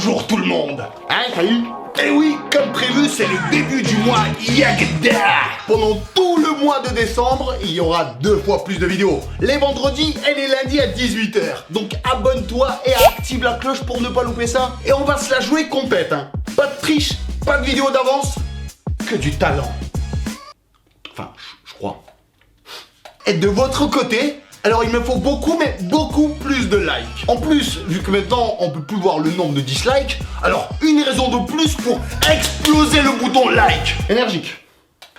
Bonjour tout le monde. Hein, salut. Et oui, comme prévu, c'est le début du mois Yagda. Pendant tout le mois de décembre, il y aura 2 fois plus de vidéos. Les vendredis et les lundis à 18 h. Donc abonne-toi et active la cloche pour ne pas louper ça. Et on va se la jouer complète, hein. Pas de triche, pas de vidéo d'avance, que du talent. Enfin, je crois. Et de votre côté, alors il me faut beaucoup, mais beaucoup plus de likes. En plus, vu que maintenant on peut plus voir le nombre de dislikes, alors une raison de plus pour exploser le bouton like. Énergique.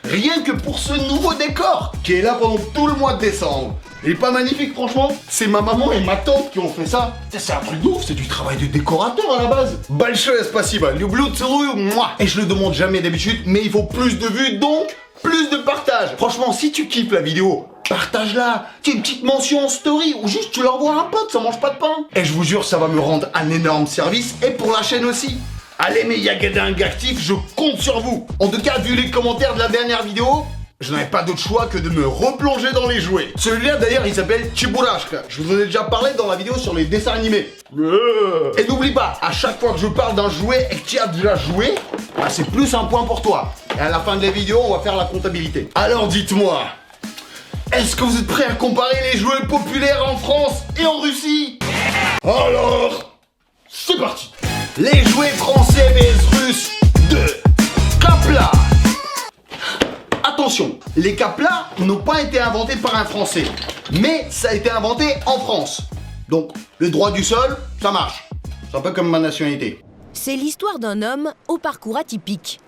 Rien que pour ce nouveau décor qui est là pendant tout le mois de décembre. Il est pas magnifique franchement. C'est ma maman et ma tante qui ont fait ça. C'est un truc de ouf, c'est du travail de décorateur à la base. Большое спасибо, люблю, целую, moi. Et je le demande jamais d'habitude, mais il faut plus de vues, donc plus de partage. Franchement, si tu kiffes la vidéo, partage-la. Tu as une petite mention en story ou juste tu l'envoies à un pote, ça mange pas de pain. Et je vous jure, ça va me rendre un énorme service et pour la chaîne aussi. Allez mes yagadingues actifs, je compte sur vous. En tout cas, vu les commentaires de la dernière vidéo, je n'avais pas d'autre choix que de me replonger dans les jouets. Celui-là d'ailleurs, il s'appelle Chiburashka. Je vous en ai déjà parlé dans la vidéo sur les dessins animés. Et n'oublie pas, à chaque fois que je parle d'un jouet et que tu as déjà joué, bah, c'est plus un point pour toi. Et à la fin de la vidéo, on va faire la comptabilité. Alors dites-moi, est-ce que vous êtes prêts à comparer les jouets populaires en France et en Russie? Alors, c'est parti. Les jouets français vs russes de Kapla. Attention, les Kapla n'ont pas été inventés par un Français, mais ça a été inventé en France. Donc, le droit du sol, ça marche. C'est un peu comme ma nationalité. C'est l'histoire d'un homme au parcours atypique.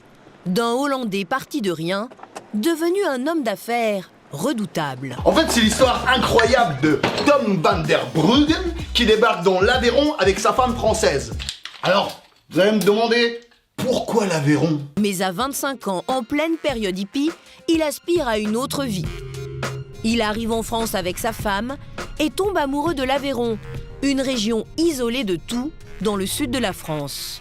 D'un Hollandais parti de rien, devenu un homme d'affaires redoutable. En fait, c'est l'histoire incroyable de Tom van der Bruggen qui débarque dans l'Aveyron avec sa femme française. Alors, vous allez me demander, pourquoi l'Aveyron? Mais à 25 ans, en pleine période hippie, il aspire à une autre vie. Il arrive en France avec sa femme et tombe amoureux de l'Aveyron, une région isolée de tout dans le sud de la France.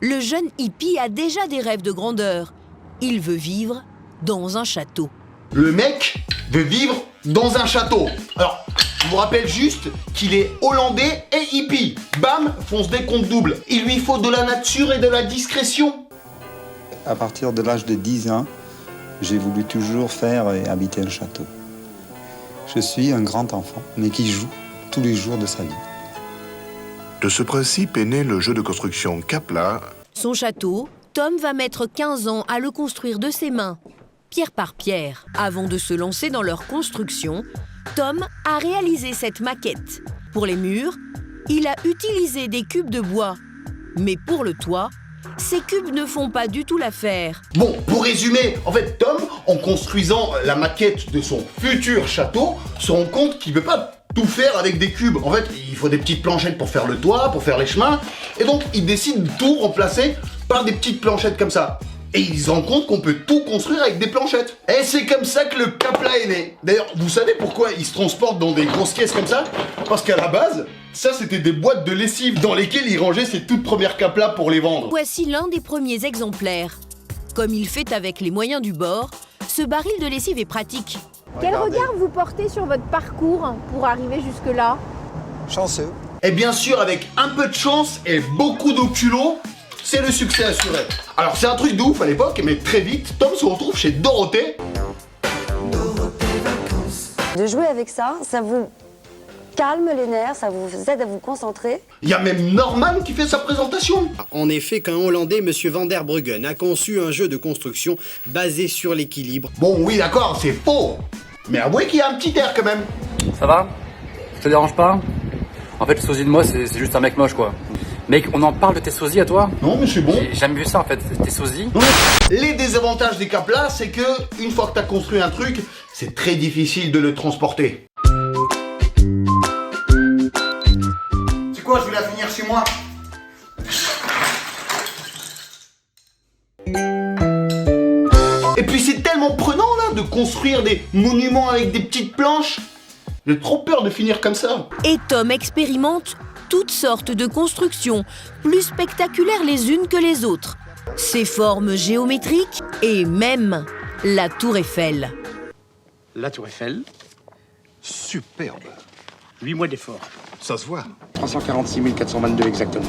Le jeune hippie a déjà des rêves de grandeur. Il veut vivre dans un château. Le mec veut vivre dans un château. Alors, je vous rappelle juste qu'il est hollandais et hippie. Bam, fonce des comptes doubles. Il lui faut de la nature et de la discrétion. À partir de l'âge de 10 ans, j'ai voulu toujours faire et habiter un château. Je suis un grand enfant, mais qui joue tous les jours de sa vie. De ce principe est né le jeu de construction Kapla. Son château, Tom va mettre 15 ans à le construire de ses mains, pierre par pierre. Avant de se lancer dans leur construction, Tom a réalisé cette maquette. Pour les murs, il a utilisé des cubes de bois. Mais pour le toit, ces cubes ne font pas du tout l'affaire. Bon, pour résumer, en fait, Tom, en construisant la maquette de son futur château, se rend compte qu'il ne peut pas tout faire avec des cubes. En fait, il faut des petites planchettes pour faire le toit, pour faire les chemins. Et donc, il décide de tout remplacer par des petites planchettes comme ça. Et il se rend compte qu'on peut tout construire avec des planchettes. Et c'est comme ça que le Kapla est né. D'ailleurs, vous savez pourquoi il se transporte dans des grosses caisses comme ça? Parce qu'à la base, ça c'était des boîtes de lessive dans lesquelles il rangeait ses toutes premières Kapla pour les vendre. Voici l'un des premiers exemplaires. Comme il fait avec les moyens du bord, ce baril de lessive est pratique. Quel regard vous portez sur votre parcours pour arriver jusque-là? Chanceux. Et bien sûr, avec un peu de chance et beaucoup de culot, c'est le succès assuré. Alors c'est un truc de ouf à l'époque, mais très vite, Tom se retrouve chez Dorothée. De jouer avec ça, ça vous calme les nerfs, ça vous aide à vous concentrer. Il y a même Norman qui fait sa présentation. En effet, qu'un Hollandais, M. van der Bruggen, a conçu un jeu de construction basé sur l'équilibre. Bon, oui, d'accord, c'est faux. Mais avouez qu'il y a un petit air quand même. Ça va? Ça te dérange pas? En fait, le sosie de moi, c'est juste un mec moche, quoi. Mec, on en parle de tes sosies à toi? Non, mais c'est bon. J'ai jamais vu ça, en fait, tes sosies. Les désavantages des Kapla, c'est que une fois que t'as construit un truc, c'est très difficile de le transporter. C'est quoi, je vais la finir chez moi. Et puis c'est tellement prenant là de construire des monuments avec des petites planches. J'ai trop peur de finir comme ça. Et Tom expérimente toutes sortes de constructions, plus spectaculaires les unes que les autres. Ses formes géométriques et même la tour Eiffel. La tour Eiffel, Superbe. 8 mois d'effort. Ça se voit. 346 422 exactement.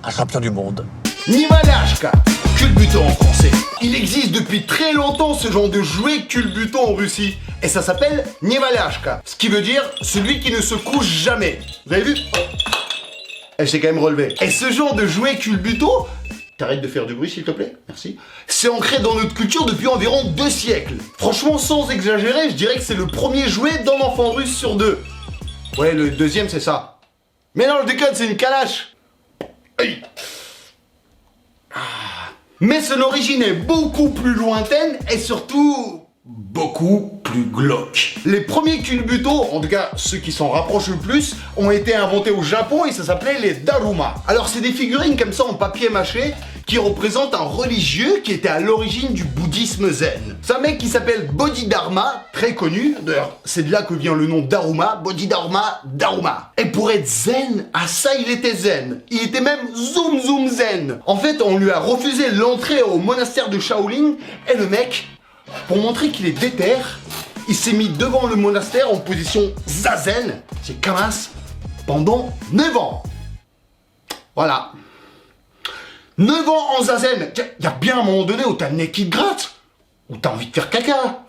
un champion du monde. Nivalashka, culbuto en français. Il existe depuis très longtemps ce genre de jouet culbuto en Russie. Et ça s'appelle Nivalashka. Ce qui veut dire celui qui ne se couche jamais. Vous avez vu? Elle s'est quand même relevée. Et ce genre de jouet culbuto, t'arrêtes de faire du bruit s'il te plaît, merci. C'est ancré dans notre culture depuis environ 2 siècles. Franchement, sans exagérer, je dirais que c'est le premier jouet d'un enfant russe sur 2. Ouais, le deuxième c'est ça. Mais non, je déconne, c'est une calache. Aïe. Mais son origine est beaucoup plus lointaine et surtout beaucoup plus glauque. Les premiers culbutos, en tout cas ceux qui s'en rapprochent le plus, ont été inventés au Japon et ça s'appelait les daruma. Alors c'est des figurines comme ça en papier mâché qui représentent un religieux qui était à l'origine du bouddhisme zen. C'est un mec qui s'appelle Bodhidharma, très connu, d'ailleurs c'est de là que vient le nom Daruma, Bodhidharma, Daruma. Et pour être zen, ah ça il était zen, il était même zoom zoom zen. En fait on lui a refusé l'entrée au monastère de Shaolin et le mec, pour montrer qu'il est déter, il s'est mis devant le monastère en position zazen, c'est Kamas, pendant 9 ans. Voilà. 9 ans en zazen. Y a bien un moment donné où t'as le nez qui te gratte, où t'as envie de faire caca.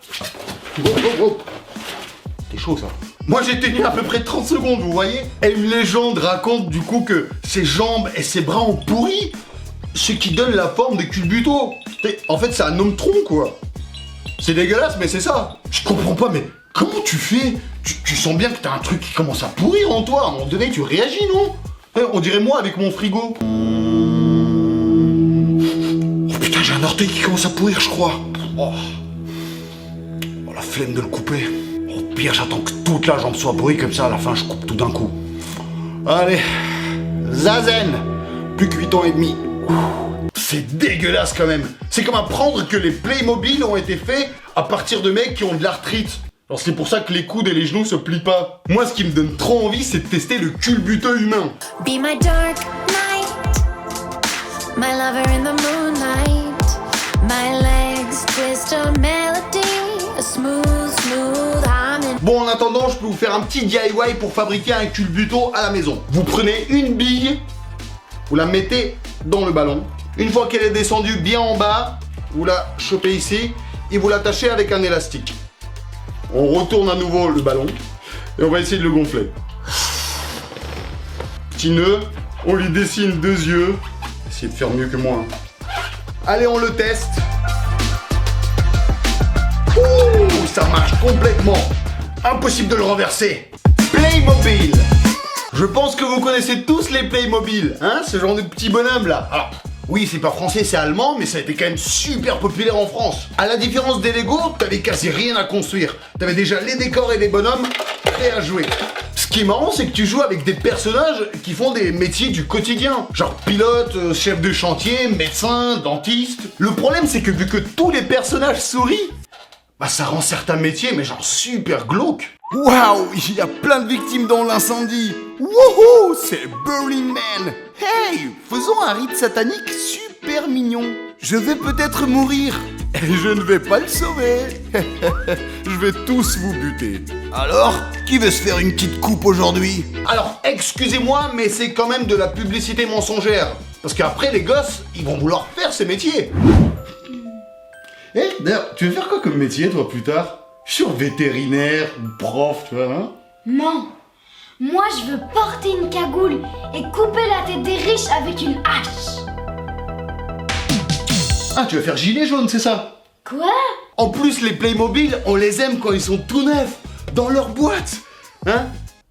C'est chaud ça. Moi j'ai tenu à peu près 30 secondes, vous voyez. Et une légende raconte du coup que ses jambes et ses bras ont pourri, ce qui donne la forme de culbuto. En fait c'est un homme-tronc quoi. C'est dégueulasse, mais c'est ça. Je comprends pas, mais comment tu fais? Tu sens bien que t'as un truc qui commence à pourrir en toi. À un moment donné, tu réagis, non? On dirait moi avec mon frigo. Oh putain, j'ai un orteil qui commence à pourrir, je crois. Oh, la flemme de le couper. Au pire, j'attends que toute la jambe soit pourrie, comme ça, à la fin, je coupe tout d'un coup. Allez, zazen. Plus que 8 ans et demi. C'est dégueulasse quand même. C'est comme apprendre que les Playmobil ont été faits à partir de mecs qui ont de l'arthrite. Alors c'est pour ça que les coudes et les genoux se plient pas. Moi ce qui me donne trop envie c'est de tester le culbuteux humain. Be my dark night, my lover in the moonlight, my legs twist a melody, a smooth, smooth humming. Bon en attendant je peux vous faire un petit DIY pour fabriquer un culbuto à la maison. Vous prenez une bille, vous la mettez dans le ballon. Une fois qu'elle est descendue bien en bas, vous la chopez ici et vous l'attachez avec un élastique. On retourne à nouveau le ballon et on va essayer de le gonfler. Petit nœud, on lui dessine 2 yeux. Essayez de faire mieux que moi. Allez, on le teste. Ouh, ça marche complètement. Impossible de le renverser. Playmobil. Je pense que vous connaissez tous les Playmobil, hein, ce genre de petits bonhommes là. Alors, oui, c'est pas français, c'est allemand, mais ça a été quand même super populaire en France. À la différence des Lego, t'avais quasi rien à construire. T'avais déjà les décors et les bonhommes prêts à jouer. Ce qui est marrant, c'est que tu joues avec des personnages qui font des métiers du quotidien. Genre pilote, chef de chantier, médecin, dentiste. Le problème, c'est que vu que tous les personnages sourient, bah ça rend certains métiers, mais genre super glauques. Waouh, il y a plein de victimes dans l'incendie. Wouhou, c'est Burning Man. Hey, faisons un rite satanique super mignon. Je vais peut-être mourir. Et je ne vais pas le sauver. Je vais tous vous buter. Alors, qui veut se faire une petite coupe aujourd'hui? Alors, excusez-moi, mais c'est quand même de la publicité mensongère. Parce qu'après, les gosses, ils vont vouloir faire ces métiers. Eh, d'ailleurs, tu veux faire quoi comme métier, toi, plus tard? Je suis vétérinaire, prof, tu vois, hein? Non. Moi, je veux porter une cagoule et couper la tête des riches avec une hache. Ah, tu vas faire gilet jaune, c'est ça? Quoi? En plus, les Playmobil, on les aime quand ils sont tout neufs, dans leur boîte, hein?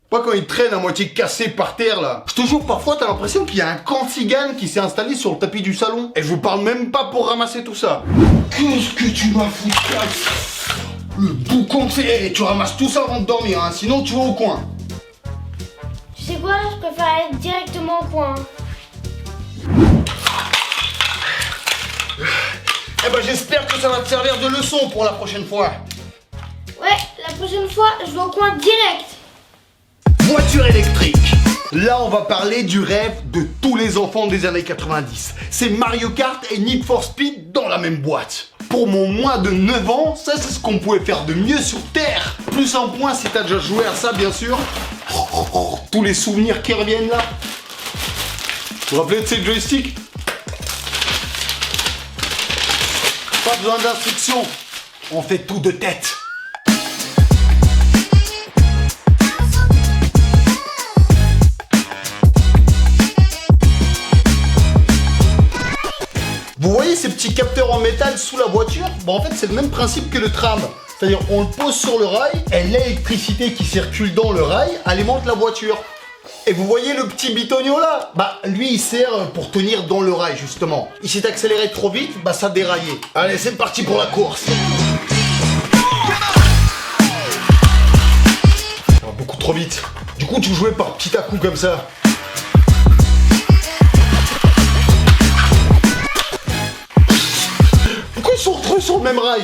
Pas quand ils traînent à moitié cassés par terre, là. Je te jure, parfois, t'as l'impression qu'il y a un cantigane qui s'est installé sur le tapis du salon. Et je vous parle même pas pour ramasser tout ça. Qu'est-ce que tu m'as foutu? Le boucan, c'est... Tu ramasses tout ça avant de dormir, hein, sinon tu vas au coin. Tu sais quoi? Je préfère aller directement au coin. Eh ben j'espère que ça va te servir de leçon pour la prochaine fois. Ouais, la prochaine fois, je vais au coin direct. Voiture électrique. Là, on va parler du rêve de tous les enfants des années 90. C'est Mario Kart et Need for Speed dans la même boîte. Pour mon moins de 9 ans, ça c'est ce qu'on pouvait faire de mieux sur Terre. Plus un point si t'as déjà joué à ça, bien sûr. Tous les souvenirs qui reviennent là. Vous vous rappelez de ces joysticks? Pas besoin d'instructions, on fait tout de tête. Vous voyez ces petits capteurs en métal sous la voiture? Bon, en fait, c'est le même principe que le tram. C'est-à-dire, on le pose sur le rail et l'électricité qui circule dans le rail alimente la voiture. Et vous voyez le petit bitonio là? Bah, lui, il sert pour tenir dans le rail, justement. Il s'est accéléré trop vite, bah ça déraillait. Allez, c'est parti pour la course. Ça va beaucoup trop vite. Du coup, tu jouais par petit à coup comme ça. Pourquoi ils sont retrouvés sur le même rail?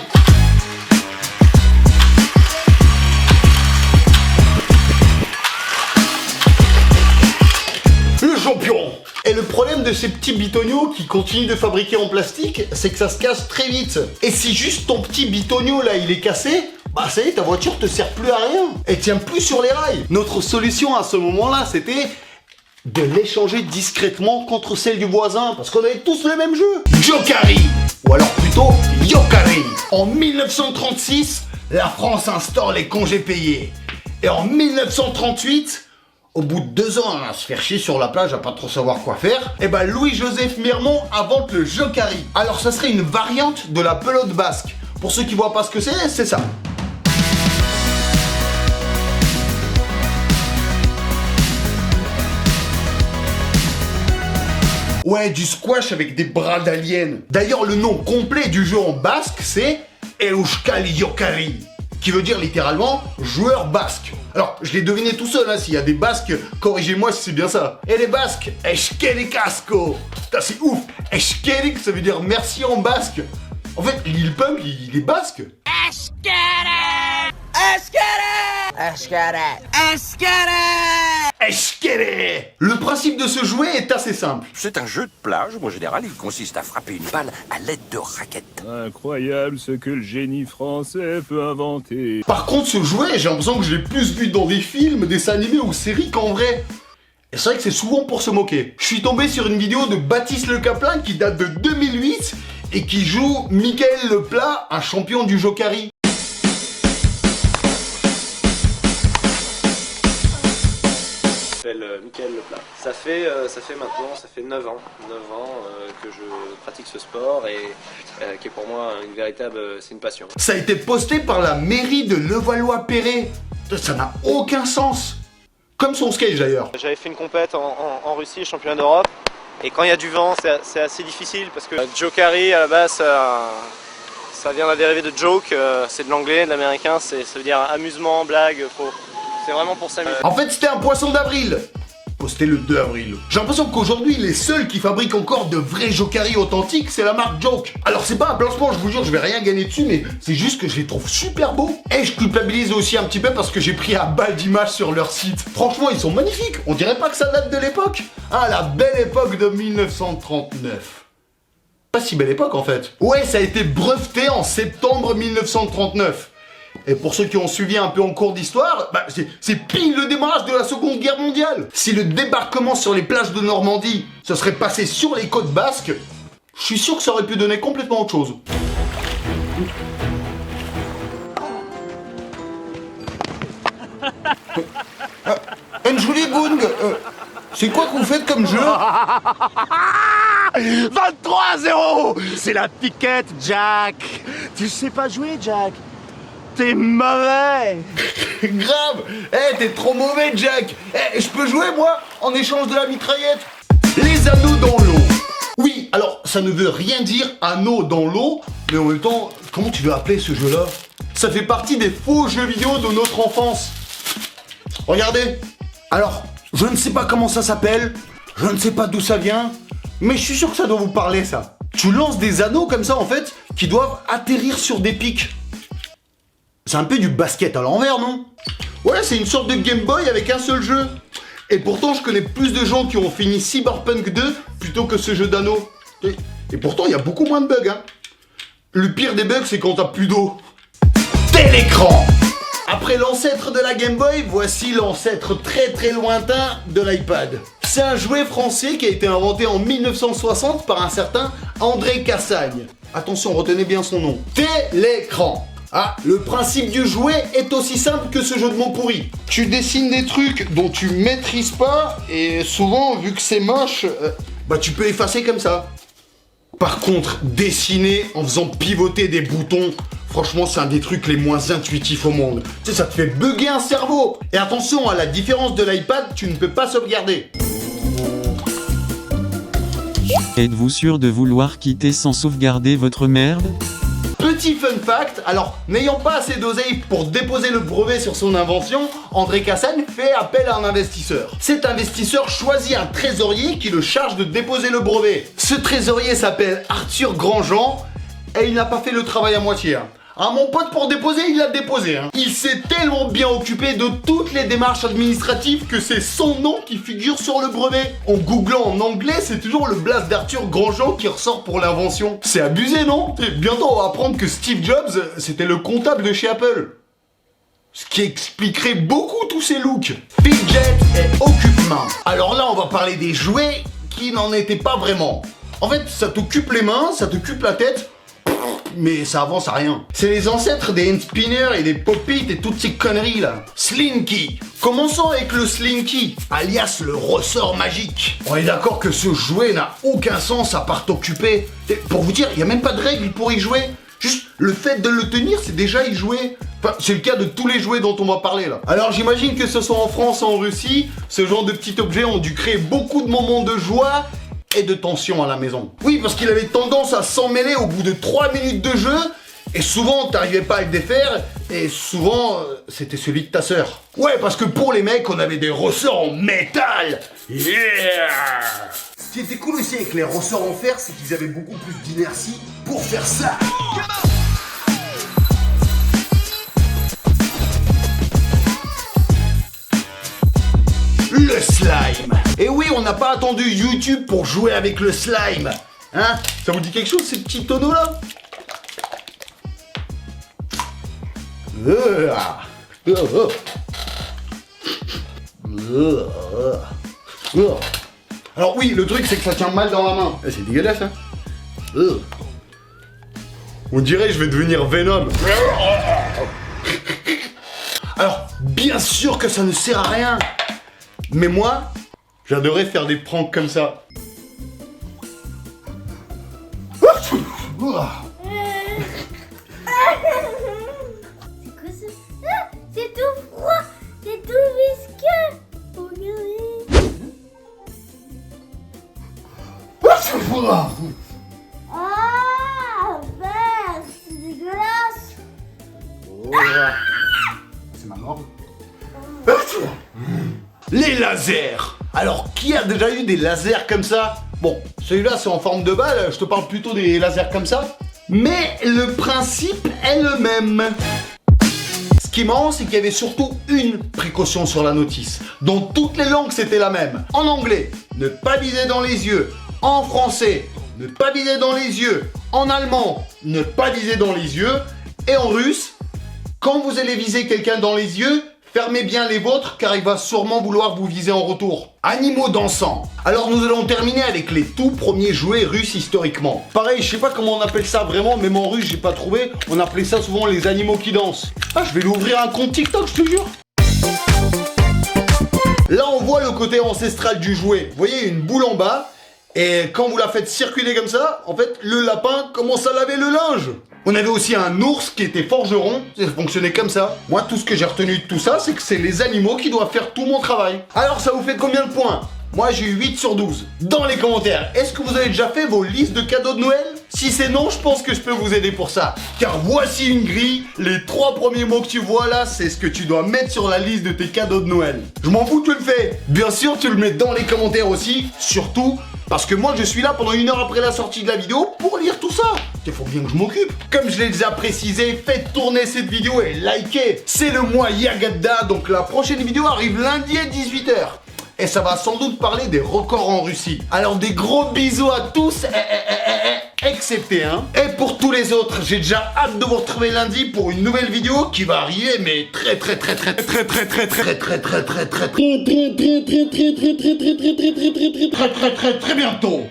Champion. Et le problème de ces petits bitonios qui continuent de fabriquer en plastique, c'est que ça se casse très vite. Et si juste ton petit bitonio là il est cassé, bah ça y est, ta voiture te sert plus à rien. Elle tient plus sur les rails. Notre solution à ce moment-là, c'était de l'échanger discrètement contre celle du voisin, parce qu'on avait tous le même jeu. Jokari, ou alors plutôt Yokari. En 1936, la France instaure les congés payés. Et en 1938, au bout de 2 ans à se faire chier sur la plage à pas trop savoir quoi faire, et ben Louis-Joseph Mermont invente le Jokari. Alors ça serait une variante de la pelote basque. Pour ceux qui voient pas ce que c'est ça. Ouais, du squash avec des bras d'alien. D'ailleurs, le nom complet du jeu en basque, c'est Euskal Jokari, qui veut dire littéralement joueur basque. Alors, je l'ai deviné tout seul, hein, s'il y a des basques, corrigez-moi si c'est bien ça. Et les basques, Eskerik Asko. Putain, c'est ouf. Eskerik, ça veut dire merci en basque. En fait, Lil Pump, il est basque. Eskerik! Eskerik! Eskerik! Eskerik! Eskerik! Le principe de ce jouet est assez simple. C'est un jeu de plage, en général, il consiste à frapper une balle à l'aide de raquettes. Incroyable ce que le génie français peut inventer. Par contre, ce jouet, j'ai l'impression que je l'ai plus vu dans des films, dessins animés ou séries qu'en vrai. Et c'est vrai que c'est souvent pour se moquer. Je suis tombé sur une vidéo de Baptiste Le Caplin qui date de 2008 et qui joue Michael Leplat, un champion du Jokari. Michael Leplat. Ça fait maintenant 9 ans que je pratique ce sport et qui est pour moi c'est une passion. Ça a été posté par la mairie de Levallois-Perret. Ça n'a aucun sens. Comme son skate d'ailleurs. J'avais fait une compète en Russie, championnat d'Europe, et quand il y a du vent, c'est assez difficile parce que Jokari à la base ça vient d'un dérivé de joke, c'est de l'anglais, de l'américain, ça veut dire amusement, blague, c'est vraiment pour s'amuser. En fait, c'était un poisson d'avril. Posté le 2 avril. J'ai l'impression qu'aujourd'hui, les seuls qui fabriquent encore de vrais Jokari authentiques, c'est la marque Joke. Alors c'est pas un placement, je vous jure, je vais rien gagner dessus, mais c'est juste que je les trouve super beaux. Et je culpabilise aussi un petit peu parce que j'ai pris un bal d'images sur leur site. Franchement, ils sont magnifiques. On dirait pas que ça date de l'époque. Ah, la belle époque de 1939. Pas si belle époque en fait. Ouais, ça a été breveté en septembre 1939. Et pour ceux qui ont suivi un peu en cours d'histoire, bah, c'est pile le démarrage de la Seconde Guerre mondiale. Si le débarquement sur les plages de Normandie se serait passé sur les côtes basques, je suis sûr que ça aurait pu donner complètement autre chose. Njuli Gung, c'est quoi que vous faites comme jeu? 23-0. C'est la piquette, Jack. Tu sais pas jouer, Jack. T'es mauvais. Grave. T'es trop mauvais, Jack. Je peux jouer, moi, en échange de la mitraillette? Les anneaux dans l'eau. Oui, alors, ça ne veut rien dire anneaux dans l'eau, mais en même temps, comment tu veux appeler ce jeu-là? Ça fait partie des faux jeux vidéo de notre enfance. Regardez. Alors, je ne sais pas comment ça s'appelle, je ne sais pas d'où ça vient, mais je suis sûr que ça doit vous parler, ça. Tu lances des anneaux comme ça, en fait, qui doivent atterrir sur des pics. C'est un peu du basket à l'envers, non? Ouais, c'est une sorte de Game Boy avec un seul jeu. Et pourtant, je connais plus de gens qui ont fini Cyberpunk 2 plutôt que ce jeu d'anneaux. Et pourtant, il y a beaucoup moins de bugs, hein. Le pire des bugs, c'est quand t'as plus d'eau. Télécran! Après l'ancêtre de la Game Boy, voici l'ancêtre très très lointain de l'iPad. C'est un jouet français qui a été inventé en 1960 par un certain André Cassagne. Attention, retenez bien son nom. Télécran. Ah, le principe du jouet est aussi simple que ce jeu de mots pourri. Tu dessines des trucs dont tu maîtrises pas et souvent, vu que c'est moche, tu peux effacer comme ça. Par contre, dessiner en faisant pivoter des boutons, franchement, c'est un des trucs les moins intuitifs au monde. Tu sais, ça te fait bugger un cerveau. Et attention, à la différence de l'iPad, tu ne peux pas sauvegarder. Êtes-vous sûr de vouloir quitter sans sauvegarder votre merde ? Petit fun fact, alors n'ayant pas assez d'oseille pour déposer le brevet sur son invention, André Cassagne fait appel à un investisseur. Cet investisseur choisit un trésorier qui le charge de déposer le brevet. Ce trésorier s'appelle Arthur Grandjean et il n'a pas fait le travail à moitié. Ah, mon pote, pour déposer, il l'a déposé. Il s'est tellement bien occupé de toutes les démarches administratives que c'est son nom qui figure sur le brevet. En googlant en anglais, c'est toujours le blaze d'Arthur Grandjean qui ressort pour l'invention. C'est abusé, non ? Et bientôt, on va apprendre que Steve Jobs, c'était le comptable de chez Apple. Ce qui expliquerait beaucoup tous ces looks. Fidget et occupe-main. Alors là, on va parler des jouets qui n'en étaient pas vraiment. En fait, ça t'occupe les mains, ça t'occupe la tête, mais ça avance à rien. C'est les ancêtres des hand spinners et des pop-it et toutes ces conneries là. Slinky. Commençons avec le Slinky, alias le ressort magique. On est d'accord que ce jouet n'a aucun sens à part t'occuper. Pour vous dire, il n'y a même pas de règles pour y jouer. Juste le fait de le tenir, c'est déjà y jouer. Enfin, c'est le cas de tous les jouets dont on va parler là. Alors j'imagine que ce soit en France ou en Russie, ce genre de petits objets ont dû créer beaucoup de moments de joie et de tension à la maison. Oui, parce qu'il avait tendance à s'emmêler au bout de 3 minutes de jeu, et souvent t'arrivais pas à le défaire, et souvent c'était celui de ta sœur. Ouais, parce que pour les mecs, on avait des ressorts en métal. Yeah! Ce qui était cool aussi avec les ressorts en fer, c'est qu'ils avaient beaucoup plus d'inertie pour faire ça. Le slime. Et oui, on n'a pas attendu YouTube pour jouer avec le slime. Hein? Ça vous dit quelque chose, ces petits tonneaux là? Alors oui, le truc c'est que ça tient mal dans la main. C'est dégueulasse, hein? On dirait que je vais devenir Venom. Alors, bien sûr que ça ne sert à rien. Mais moi, j'adorais faire des pranks comme ça. C'est quoi ça? Ah, c'est tout froid, c'est tout visqueux. Regardez. Ah, merde, c'est dégueulasse. C'est ma mort. Les lasers. Alors, qui a déjà eu des lasers comme ça? Bon, celui-là, c'est en forme de balle. Je te parle plutôt des lasers comme ça. Mais le principe est le même. Ce qui est marrant, c'est qu'il y avait surtout une précaution sur la notice. Dans toutes les langues, c'était la même. En anglais, ne pas viser dans les yeux. En français, ne pas viser dans les yeux. En allemand, ne pas viser dans les yeux. Et en russe, quand vous allez viser quelqu'un dans les yeux, fermez bien les vôtres car il va sûrement vouloir vous viser en retour. Animaux dansants. Alors nous allons terminer avec les tout premiers jouets russes historiquement. Pareil, je sais pas comment on appelle ça vraiment, même en russe j'ai pas trouvé. On appelait ça souvent les animaux qui dansent. Ah, je vais lui ouvrir un compte TikTok, je te jure. Là on voit le côté ancestral du jouet. Vous voyez, une boule en bas. Et quand vous la faites circuler comme ça, en fait, le lapin commence à laver le linge. On avait aussi un ours qui était forgeron, ça fonctionnait comme ça. Moi, tout ce que j'ai retenu de tout ça, c'est que c'est les animaux qui doivent faire tout mon travail. Alors, ça vous fait combien de points? Moi, j'ai eu 8 sur 12. Dans les commentaires, est-ce que vous avez déjà fait vos listes de cadeaux de Noël? Si c'est non, je pense que je peux vous aider pour ça. Car voici une grille, les 3 premiers mots que tu vois là, c'est ce que tu dois mettre sur la liste de tes cadeaux de Noël. Je m'en fous, tu le fais. Bien sûr, tu le mets dans les commentaires aussi, surtout... parce que moi, je suis là pendant 1 heure après la sortie de la vidéo pour lire tout ça. Il faut bien que je m'occupe. Comme je l'ai déjà précisé, faites tourner cette vidéo et likez. C'est le mois Yagadda, donc la prochaine vidéo arrive lundi à 18 h. Et ça va sans doute parler des records en Russie. Alors des gros bisous à tous et excepté un. Et pour tous les autres, j'ai déjà hâte de vous retrouver lundi pour une nouvelle vidéo qui va arriver, mais très bientôt.